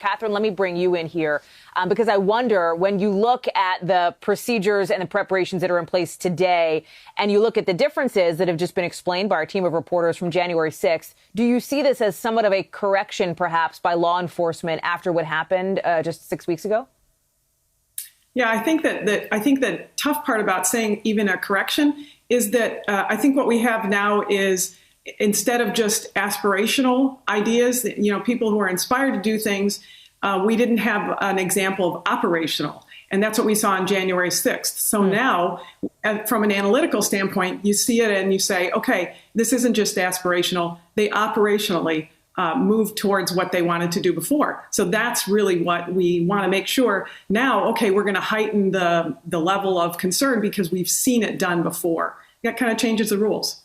Katherine, let me bring you in here because I wonder, when you look at the procedures and the preparations that are in place today, and you look at the differences that have just been explained by our team of reporters from January 6th, do you see this as somewhat of a correction, perhaps, by law enforcement after what happened just 6 weeks ago? Yeah, I think the tough part about saying even a correction is that I think what we have now is, instead of just aspirational ideas, people who are inspired to do things, we didn't have an example of operational. And that's what we saw on January 6th. So now, from an analytical standpoint, you see it and you say, okay, this isn't just aspirational. They operationally moved towards what they wanted to do before. So that's really what we want to make sure. Now, okay, we're going to heighten the level of concern because we've seen it done before. That kind of changes the rules.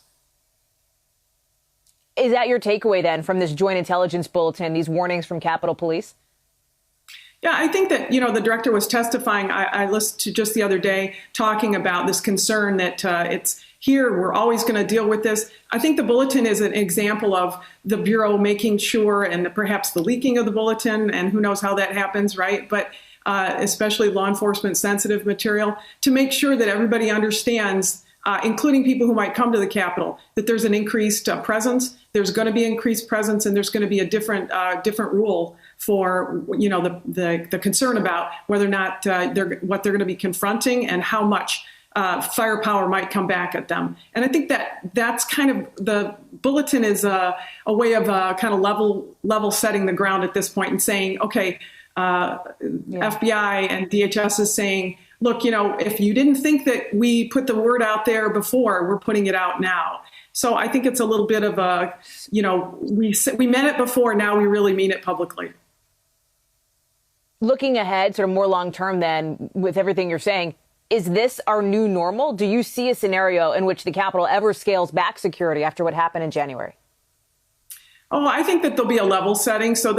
Is that your takeaway then from this joint intelligence bulletin, these warnings from Capitol Police? Yeah, I think that, the director was testifying. I listened to just the other day talking about this concern that it's here. We're always going to deal with this. I think the bulletin is an example of the Bureau making sure, and perhaps the leaking of the bulletin, and who knows how that happens, right? But especially law enforcement sensitive material, to make sure that everybody understands, including people who might come to the Capitol, that there's an increased presence. There's going to be increased presence, and there's going to be a different rule for the concern about whether or not what they're going to be confronting and how much firepower might come back at them. And I think that's kind of, the bulletin is a way of kind of level setting the ground at this point and saying, okay, FBI and DHS is saying, look, if you didn't think that we put the word out there before, we're putting it out now. So I think it's a little bit of a, we meant it before, now we really mean it publicly. Looking ahead, sort of more long term then, with everything you're saying, is this our new normal? Do you see a scenario in which the Capitol ever scales back security after what happened in January? Oh, I think that there'll be a level setting. So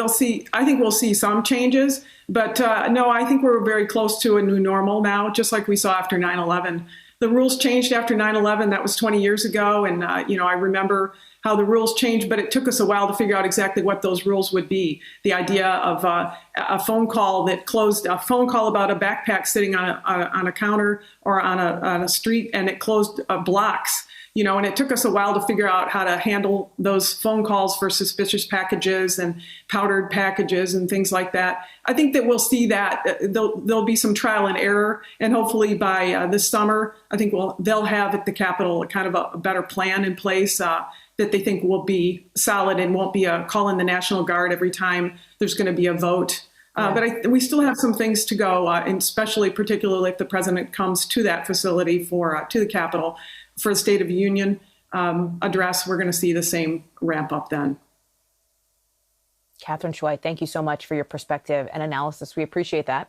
I think we'll see some changes. But no, I think we're very close to a new normal now, just like we saw after 9/11. The rules changed after 9/11. That was 20 years ago. And, I remember how the rules changed, but it took us a while to figure out exactly what those rules would be. The idea of a phone call that closed, a phone call about a backpack sitting on a counter or on a street, and it closed blocks. And it took us a while to figure out how to handle those phone calls for suspicious packages and powdered packages and things like that. I think that we'll see that there'll be some trial and error, and hopefully by this summer, I think they'll have at the Capitol kind of a better plan in place that they think will be solid and won't be a call in the National Guard every time there's going to be a vote. But we still have some things to go, and particularly if the president comes to that facility to the Capitol for the State of the Union address. We're going to see the same ramp up then. Katherine Schweit, thank you so much for your perspective and analysis. We appreciate that.